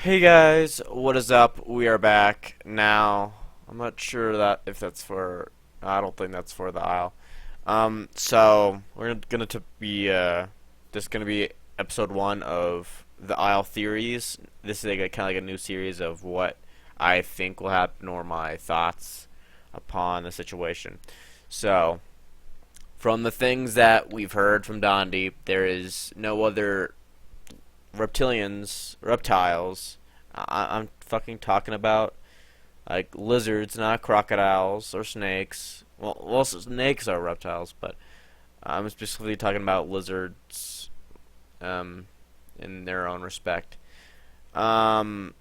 Hey guys, what is up? We are back now. I'm not sure that if that's for. I don't think that's for the aisle. So we're gonna be this is gonna be episode one of the aisle theories. This is like a kind of like a new series of what I think will happen or my thoughts upon the situation. So from the things that we've heard from Dondi, there is no other reptiles. I'm fucking talking about like lizards, not crocodiles or snakes. Well, snakes are reptiles, but I'm specifically talking about lizards, um, in their own respect. Um,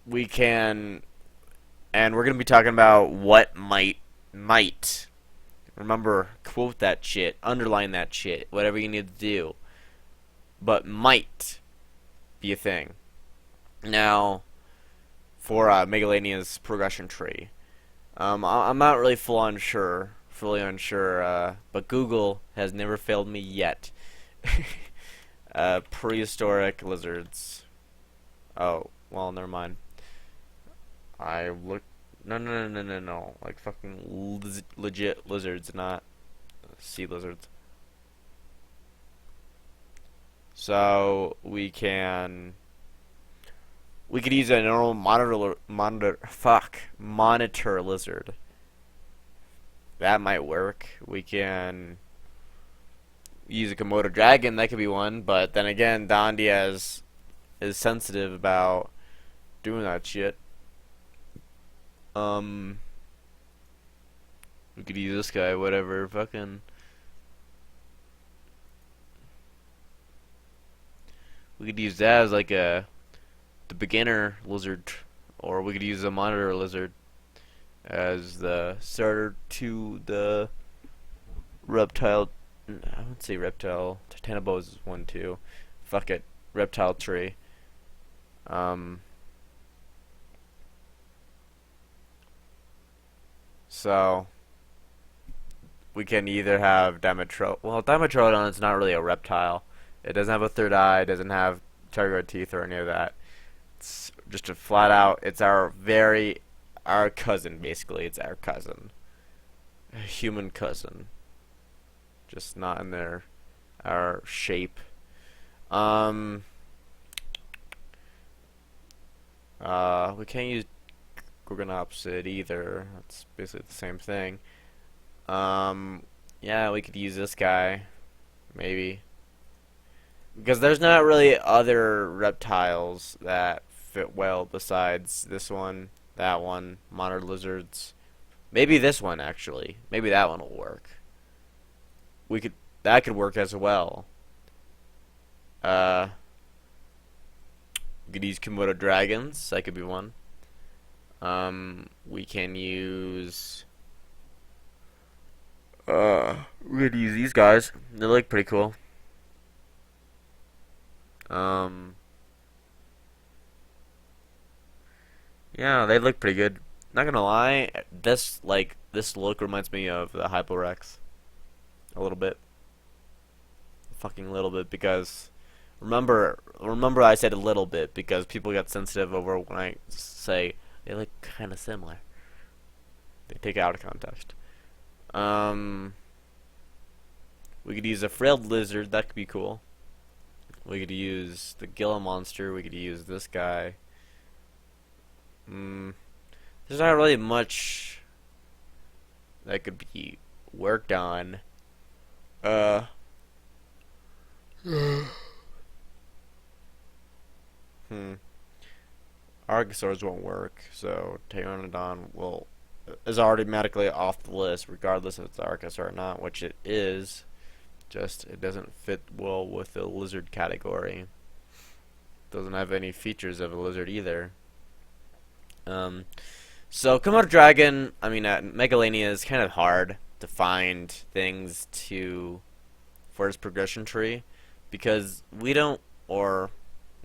we can, and we're gonna be talking about what might. Remember, quote that shit, underline that shit, whatever you need to do. But might be a thing. Now, for Megalania's progression tree, I'm not really fully unsure, but Google has never failed me yet. Prehistoric lizards. Oh, well, never mind. I look. No. Like fucking legit lizards, not sea lizards. So we could use a normal monitor lizard. That might work. We can use a Komodo dragon. That could be one. But then again, Dondiaz is sensitive about doing that shit. Um, we could use this guy. Whatever. Fucking. We could use that as like the beginner lizard, or we could use a monitor lizard as the starter to the reptile. I would say reptile. Titanobos is one too. Fuck it, reptile tree. Um. So we can either have Dimetro. Well, Dimetrodon is not really a reptile. It doesn't have a third eye. It doesn't have target teeth or any of that. It's just a flat out. It's our cousin basically. It's our cousin, a human cousin, just not in our shape. Um. We can't use Gorgonopsid either. That's basically the same thing. Um. Yeah, we could use this guy, maybe. Because there's not really other reptiles that fit well besides this one, that one, monitor lizards. Maybe this one actually. Maybe that one will work. We could that could work as well. Uh, we could use Komodo dragons. That could be one. We can use. We could use these guys. They look pretty cool. Um, Yeah, they look pretty good. Not gonna lie, this look reminds me of the Hyporex a little bit, a fucking little bit because remember I said a little bit because people get sensitive over when I say they look kind of similar. They take it out of context. Um, we could use a frilled lizard. That could be cool. We could use the Gila monster. We could use this guy. Mm, there's not really much that could be worked on. Uh, hmm. Archosaurs won't work, so Pteranodon will is automatically off the list, regardless if it's Archosaur or not, which it is. Just it doesn't fit well with the lizard category. Doesn't have any features of a lizard either. Um, so Komodo Dragon, I mean, Megalania is kind of hard to find things to for his progression tree because we don't, or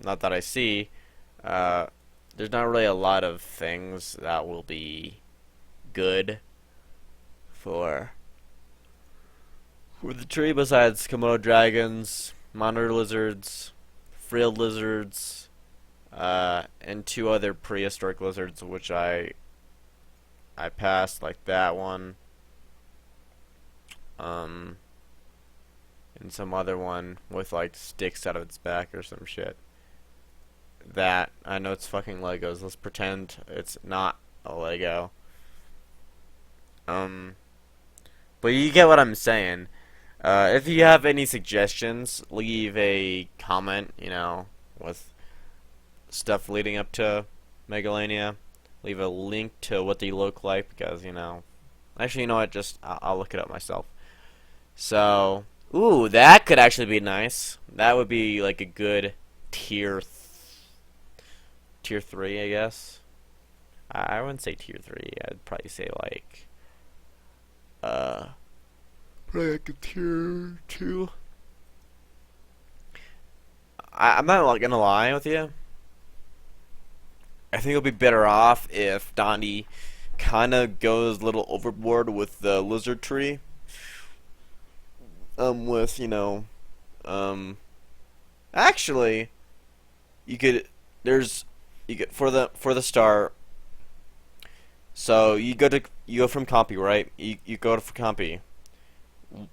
not that I see, uh, there's not really a lot of things that will be good for the tree besides Komodo dragons, monitor lizards, frilled lizards, and two other prehistoric lizards, which I passed, like that one, um, and some other one with like sticks out of its back or some shit. That I know it's fucking Legos. Let's pretend it's not a Lego. Um, but you get what I'm saying. If you have any suggestions, leave a comment. With stuff leading up to Megalania. Leave a link to what they look like because actually, you know what? Just I'll look it up myself. So, ooh, that could actually be nice. That would be like a good tier 3, I guess. I wouldn't say tier 3. I'd probably say like uh probably like a tier 2. I'm not like, gonna lie with you. I think it'll be better off if Dondi kind of goes a little overboard with the lizard tree. With um, actually, you could there's you get for the start. So you go from Compy, right? You go for Compy.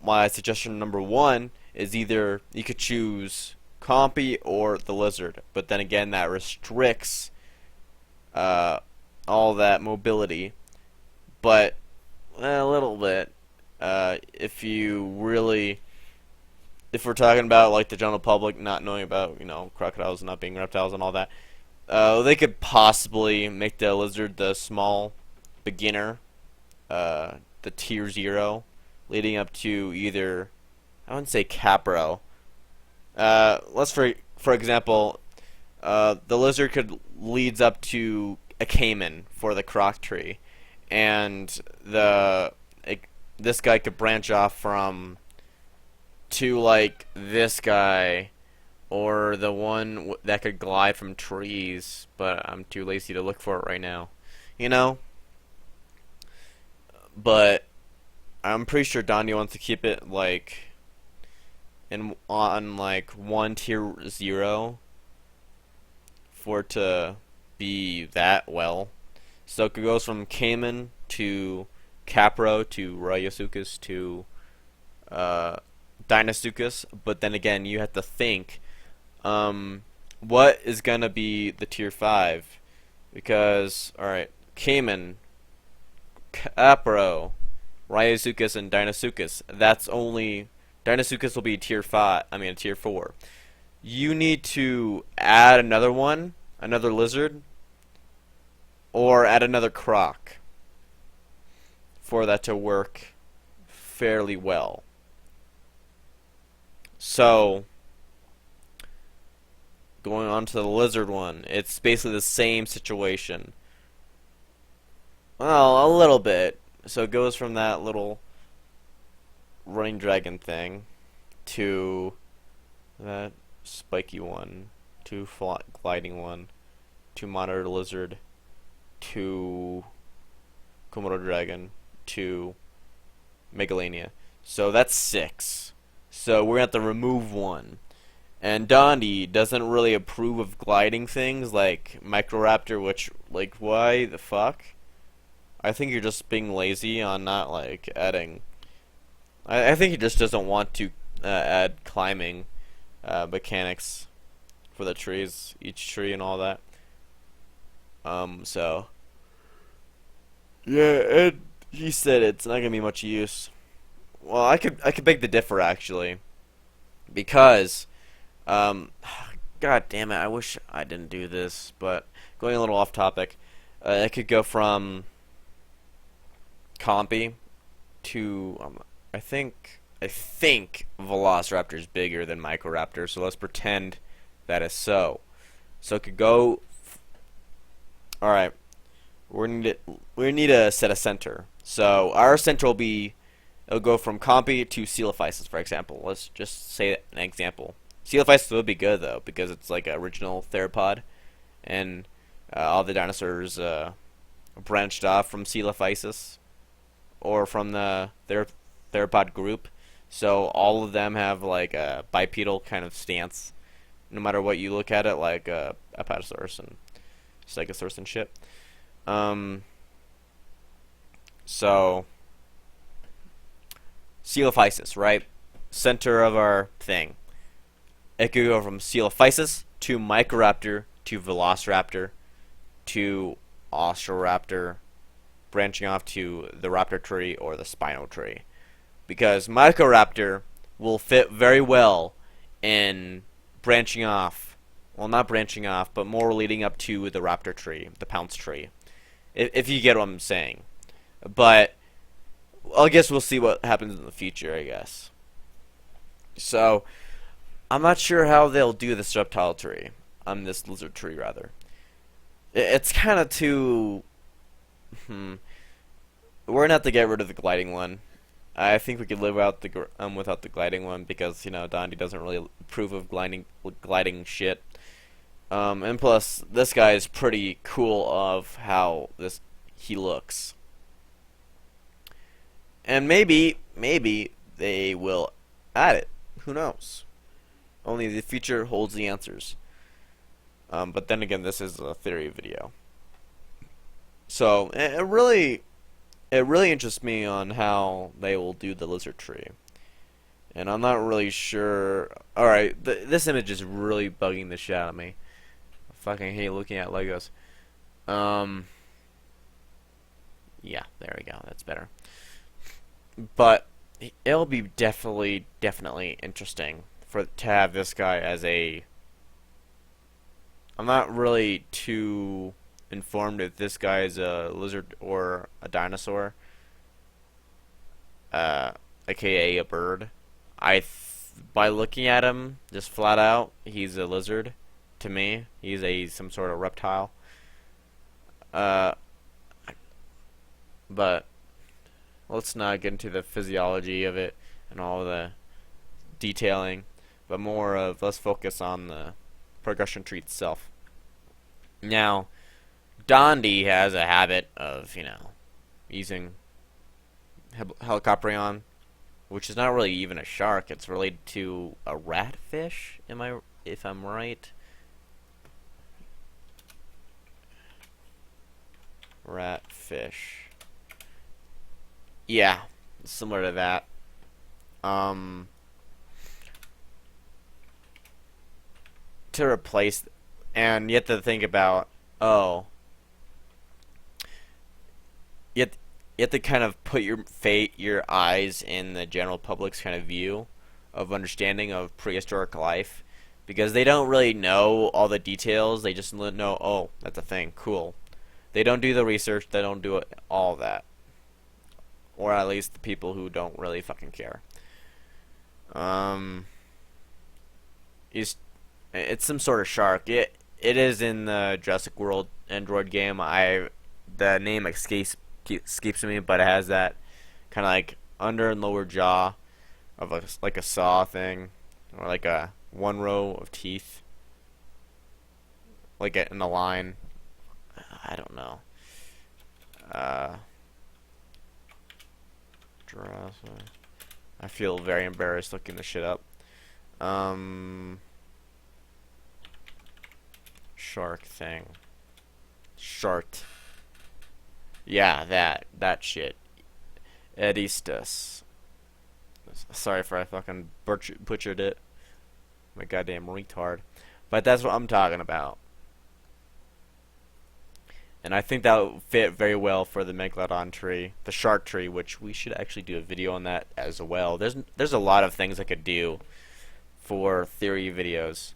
My suggestion number one is either you could choose Compy or the lizard, but then again that restricts uh, all that mobility, but a little bit. If we're talking about like the general public not knowing about crocodiles not being reptiles and all that, they could possibly make the lizard the small beginner, the tier 0, leading up to either I wouldn't say capro. Let's for example, the lizard could leads up to a caiman for the croc tree, and this guy could branch off from to like this guy, or the one that could glide from trees, but I'm too lazy to look for it right now. You know, but I'm pretty sure Donnie wants to keep it like on like one tier 0 for it to be that well. So it goes from Cayman to Capro to Ryosuchus to uh, Dinosuchus, but then again, you have to think, what is gonna be the tier 5? Because, alright, Cayman, Capro, Ryosuchus, and Dinosuchus. That's only Dinosuchus will be tier 5. I mean, a tier 4. You need to add another one, another lizard, or add another croc for that to work fairly well. So, going on to the lizard one, it's basically the same situation. Well, a little bit. So it goes from that little running dragon thing to that spiky one, to gliding one, to monitor lizard, to Komodo dragon, to Megalania. So that's 6. So we're gonna have to remove one. And Dondi doesn't really approve of gliding things like Microraptor, which, like, why the fuck? I think you're just being lazy on not, like, adding. I think he just doesn't want to add climbing mechanics for the trees, each tree and all that. So. Yeah, and he said it's not gonna be much use. Well, I could beg to differ actually, because, God damn it, I wish I didn't do this, but going a little off topic, it could go from Compy to I think Velociraptor is bigger than Microraptor, so let's pretend that is so. So it could go. All right, we need to set a center. So our center will be. It'll go from Compy to Coelophysis, for example. Let's just say an example. Coelophysis would be good though because it's like an original theropod, and all the dinosaurs branched off from Coelophysis or from the theropod group. So all of them have like a bipedal kind of stance, no matter what you look at it, like Apatosaurus and Stegosaurus and shit. Um, so, Coelophysis, right? Center of our thing. It could go from Coelophysis to Microraptor to Velociraptor to Osteoraptor, branching off to the raptor tree or the spinal tree. Because Microraptor will fit very well in branching off. Well, not branching off, but more leading up to the raptor tree, the pounce tree. If you get what I'm saying. But I guess we'll see what happens in the future, I guess. So, I'm not sure how they'll do this reptile tree. This lizard tree, rather. It's kind of too... We're going to have to get rid of the gliding one. I think we could live out without the gliding one because, you know, Dondi doesn't really approve of gliding shit. And plus, this guy is pretty cool of how he looks. And maybe they will add it. Who knows? Only the future holds the answers. But then again, this is a theory video. So it really interests me on how they will do the lizard tree. And I'm not really sure. Alright, this image is really bugging the shit out of me. I fucking hate looking at Legos. Yeah, there we go. That's better. But it'll be definitely interesting to have this guy as a... I'm not really too informed if this guy is a lizard or a dinosaur, aka a bird. By looking at him, just flat out, he's a lizard. To me, he's some sort of reptile. But let's not get into the physiology of it and all the detailing, but more of let's focus on the progression tree itself. Now, Dondi has a habit of, you know, using Helicoprion, which is not really even a shark. It's related to a ratfish. If I'm right? Ratfish. Yeah, similar to that. To replace, and you have to think about, you have to kind of put your eyes in the general public's kind of view of understanding of prehistoric life, because they don't really know all the details. They just know, oh, that's a thing, cool. They don't do the research. They don't do all that, or at least the people who don't really fucking care. It's some sort of shark. It is in the Jurassic World Android game. The name escapes me, but it has that kind of like under and lower jaw of like a saw thing, or like a one row of teeth, like in a line. I don't know. Jurassic. I feel very embarrassed looking this shit up. Shark thing. Shart. Yeah, that shit. Edistus. Sorry if I fucking butchered it. My goddamn retard. But that's what I'm talking about. And I think that would fit very well for the Megalodon tree, the shark tree, which we should actually do a video on that as well. There's a lot of things I could do for theory videos.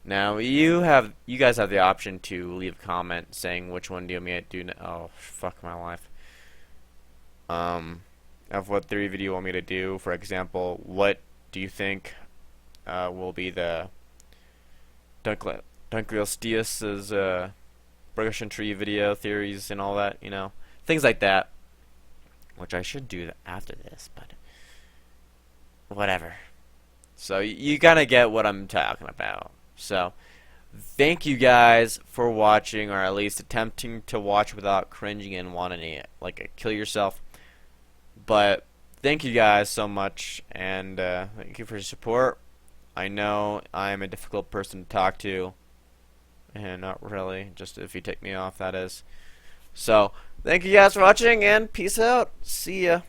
Now you guys have the option to leave a comment saying which one do you want me to do. Oh fuck my life. Of what theory video you want me to do. For example, what do you think will be the Dunkleosteus's progression tree video theories and all that, you know, things like that, which I should do after this, but whatever. So you kind of get what I'm talking about. So thank you guys for watching, or at least attempting to watch without cringing and wanting to like kill yourself. But thank you guys so much, and thank you for your support. I know I'm a difficult person to talk to, and not really, just if you take me off, that is. So, thank you guys for watching, and peace out. See ya.